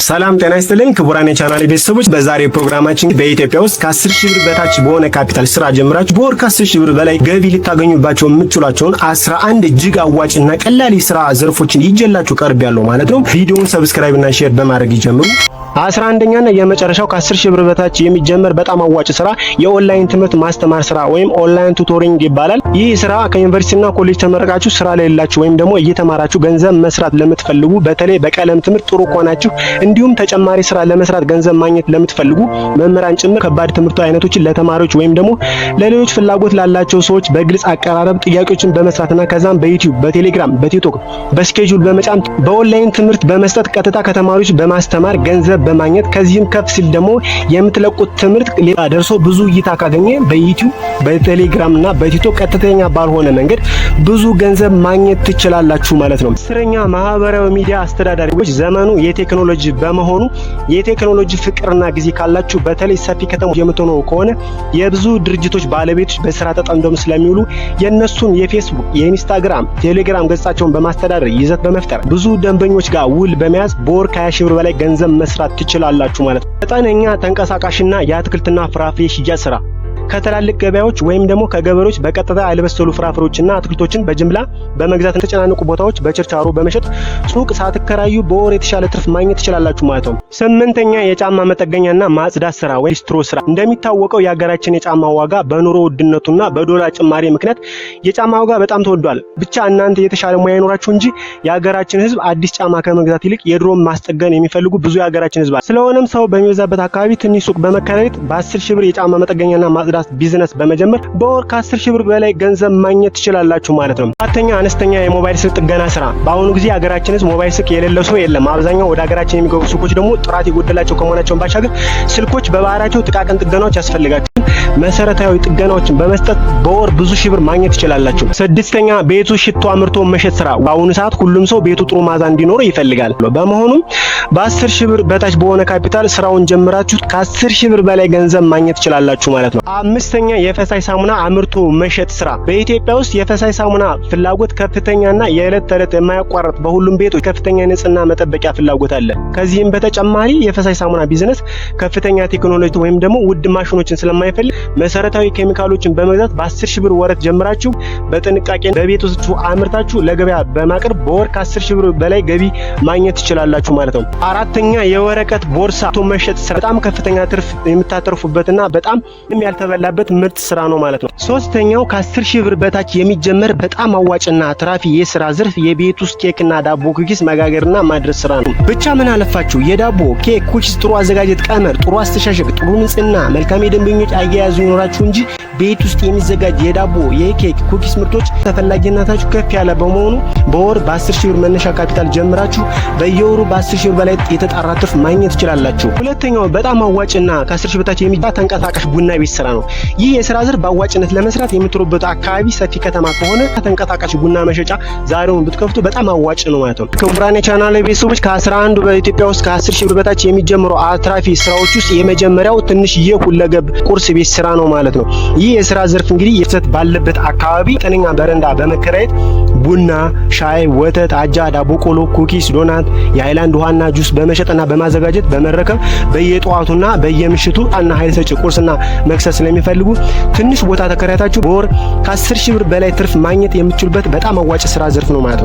ሰላም ጤና ይስጥልኝ ክቡራን የቻናሌ ቤተሰቦች፣ በዛሬው ፕሮግራማችን በኢትዮጵያ ውስጥ ከ10 ሺህ ብር በታች በሆነ ካፒታል ስራ ጀምራችሁ በወር ከ10 ሺህ ብር በላይ ገቢ ልታገኙባቸው የምትችሏቸውን 11 እጅግ አዋጭና ቀላል የስራ ዘርፎችን ይዤላችሁ ቀርቤያለሁ ማለት ነው። ቪዲዮውን ሰብስክራይብ እና ሼር በማድረግ ይጀምሩ። 11ኛና የመጨረሻው ከ10 ሺህ ብር በታች የሚጀመር በጣም አዋጭ ስራ የኦንላይን ትምህርት ማስተማር ስራ ወይም ኦንላይን ቱቶሪንግ ይባላል። ይህ ስራ ከዩኒቨርሲቲና ኮሌጅ ተመረቃችሁ ስራ ላይ ያላችሁ ወይም ደግሞ እየተማራችሁ ገንዘብ መስራት ለምትፈልጉ፣ በተለይ በቀለም ትምህርት ጥሩ ከሆናችሁ እንዲሁም ተጨማሪ ስራ ለመስራት ገንዘብ ማግኘት ለምትፈልጉ መምህራን ጭምር ከባድ ትምህርት አይነቶችን ለተማሪዎች ወይም ደግሞ ለሌሎች ፍላጎት ላላቸው ሰዎች በግልጽ አቀራረብ ጥያቄዎችን በመስራትና ከዛም በዩቲዩብ፣ በቴሌግራም፣ በቲክቶክ በስኬጁል በመጫን በኦንላይን ትምህርት በመስጠት ቀጥታ ከተማሪዎች በማስተማር ገንዘብ በማግኘት ከዚህም ከፍ ሲል ደግሞ የምትለቁት ትምህርት ሌላ ደርሶ ብዙ እይታ ካገኘ በዩቲዩብ በቴሌግራም እና በቲክቶክ ቀጥተኛ ባልሆነ መንገድ ብዙ ገንዘብ ማግኘት ትችላላችሁ ማለት ነው። አስረኛ ማህበራዊ ሚዲያ አስተዳዳሪዎች ዘመኑ የቴክኖሎጂ በመሆኑ የቴክኖሎጂ ፍቅርና ጊዜ ካላችሁ በተለይ ሰፊ ከተሞች የምትኖሩ ከሆነ የብዙ ድርጅቶች ባለቤቶች በስራ ተጠምደው ስለሚውሉ የነሱን የፌስቡክ፣ የኢንስታግራም፣ ቴሌግራም ገጻቸውን በማስተዳደር ይዘት በመፍጠር ብዙ ደንበኞች ጋር ውል በመያዝ በወር ከ20 ሺህ ብር በላይ ገንዘብ መስራት ትችላላችሁ ማለት ነው። ዘጠነኛ ተንቀሳቃሽና የአትክልትና ፍራፍሬ ሽያጭ ስራ ከትላልቅ ገበያዎች ወይም ደግሞ ከገበሬዎች በቀጥታ ያልበሰሉ ፍራፍሬዎችና አትክልቶችን በጅምላ በመግዛት ተጨናንቁ ቦታዎች በችርቻሮ በመሸጥ ሱቅ ሳትከራዩ በወር የተሻለ ትርፍ ማግኘት ትችላላችሁ ማለት ነው። ስምንተኛ የጫማ መጠገኛና ማጽዳት ስራ ወይ ሊስትሮ ስራ። እንደሚታወቀው የሀገራችን የጫማ ዋጋ በኑሮ ውድነቱና በዶላር ጭማሪ ምክንያት የጫማ ዋጋ በጣም ተወዷል። ብቻ እናንተ የተሻለ ሙያ ይኖራችሁ እንጂ የሀገራችን ሕዝብ አዲስ ጫማ ከመግዛት ይልቅ የድሮም ማስጠገን የሚፈልጉ ብዙ የሀገራችን ሕዝብ አለ። ስለሆነም ሰው በሚበዛበት አካባቢ ትንሽ ሱቅ በመከራየት በ10 ሺህ ብር የጫማ መጠገኛና ማጽዳት ቢዝነስ በመጀመር በወር ከ10 ሺህ ብር በላይ ገንዘብ ማግኘት ትችላላችሁ ማለት ነው። አራተኛ አነስተኛ የሞባይል ስልክ ጥገና ስራ። በአሁኑ ጊዜ ሀገራችን ሕዝብ ሞባይል ስልክ የሌለው ሰው የለም። አብዛኛው ወደ ሀገራችን የሚገቡ ስልኮች ደግሞ ጥራት የጎደላቸው ከመሆናቸው ባሻገር ስልኮች በባህሪያቸው ጥቃቅን ጥገናዎች ያስፈልጋቸው መሰረታዊ ጥገናዎችን በመስጠት በወር ብዙ ሺህ ብር ማግኘት ትችላላችሁ። ስድስተኛ ቤቱ ሽቶ አምርቶ መሸጥ ስራ። በአሁኑ ሰዓት ሁሉም ሰው ቤቱ ጥሩ ማዛ እንዲኖረው ይፈልጋል። በመሆኑም በ10 ሺህ ብር በታች በሆነ ካፒታል ስራውን ጀምራችሁ ከ10 ሺህ ብር በላይ ገንዘብ ማግኘት ትችላላችሁ ማለት ነው። አምስተኛ የፈሳሽ ሳሙና አምርቶ መሸጥ ስራ። በኢትዮጵያ ውስጥ የፈሳሽ ሳሙና ፍላጎት ከፍተኛና የዕለት ተዕለት የማያቋርጥ በሁሉም ቤቶች ከፍተኛ ንጽህና መጠበቂያ ፍላጎት አለ። ከዚህም በተጨማሪ የፈሳሽ ሳሙና ቢዝነስ ከፍተኛ ቴክኖሎጂ ወይም ደግሞ ውድ ማሽኖችን ስለማይፈልግ መሰረታዊ ኬሚካሎችን በመግዛት በ10 ሺህ ብር ወረት ጀምራችሁ በጥንቃቄ በቤት ውስጥ አምርታችሁ ለገበያ በማቅረብ በወር ከ10 ሺህ ብር በላይ ገቢ ማግኘት ትችላላችሁ ማለት ነው። አራተኛ የወረቀት ቦርሳ መሸጥ ስራ። በጣም ከፍተኛ ትርፍ የምታተርፉበትና በጣም ያልተበላበት ምርጥ ስራ ነው ማለት ነው። ሶስተኛው ከ10 ሺህ ብር በታች የሚጀመር በጣም አዋጭና ትራፊ የስራ ዘርፍ የቤት ውስጥ ኬክና ዳቦ ኩኪስ መጋገርና ማድረስ ስራ ነው። ብቻ ምን አለፋችሁ የዳቦ ኬክ ኩኪስ ጥሩ አዘጋጀት ቀመር፣ ጥሩ አስተሻሸግ፣ ጥሩ ንጽህና፣ መልካም የደንበኞች አያያዙ ይኖራችሁ እንጂ ቤት ውስጥ የሚዘጋጅ የዳቦ የኬክ ኩኪስ ምርቶች ተፈላጊነታችሁ ከፍ ያለ በመሆኑ በወር በ10 ሺህ ብር መነሻ ካፒታል ጀምራችሁ በየወሩ በ10 ሺህ ብር በላይ የተጣራ ትርፍ ማግኘት ትችላላችሁ። ሁለተኛው በጣም አዋጭና ከ10 ሺህ በታች የሚባል ተንቀሳቃሽ ቡና ቤት ስራ ነው። ይህ የስራ ዘርፍ በአዋጭነት ለመስራት የምትሮበት አካባቢ ሰፊ ከተማ ከሆነ ተንቀሳቃሽ ቡና መሸጫ ዛሬውን ብትከፍቱ በጣም አዋጭ ነው ማለት ነው። ክቡራን የቻናሌ ቤተሰቦች ከ11 በኢትዮጵያ ውስጥ ከ10 ሺህ ብር በታች የሚጀምሩ አትራፊ ስራዎች ውስጥ የመጀመሪያው ትንሽዬ ሁለገብ ቁርስ ቤት ስራ ነው ማለት ነው። ይህ የስራ ዘርፍ እንግዲህ የፍሰት ባለበት አካባቢ ጠነኛ በረንዳ በመከራየት ቡና፣ ሻይ፣ ወተት፣ አጃ፣ ዳቦ ቆሎ፣ ኩኪስ፣ ዶናት፣ የሃይላንድ ውሃና ጁስ በመሸጥና በማዘጋጀት በመረከብ በየጠዋቱና በየምሽቱ እና ኃይል ሰጪ ቁርስና መክሰስ ስለሚፈልጉ ትንሽ ቦታ ተከራይታችሁ በወር ከ10 ሺህ ብር በላይ ትርፍ ማግኘት የምትችሉበት በጣም አዋጭ ስራ ዘርፍ ነው ማለት ነው።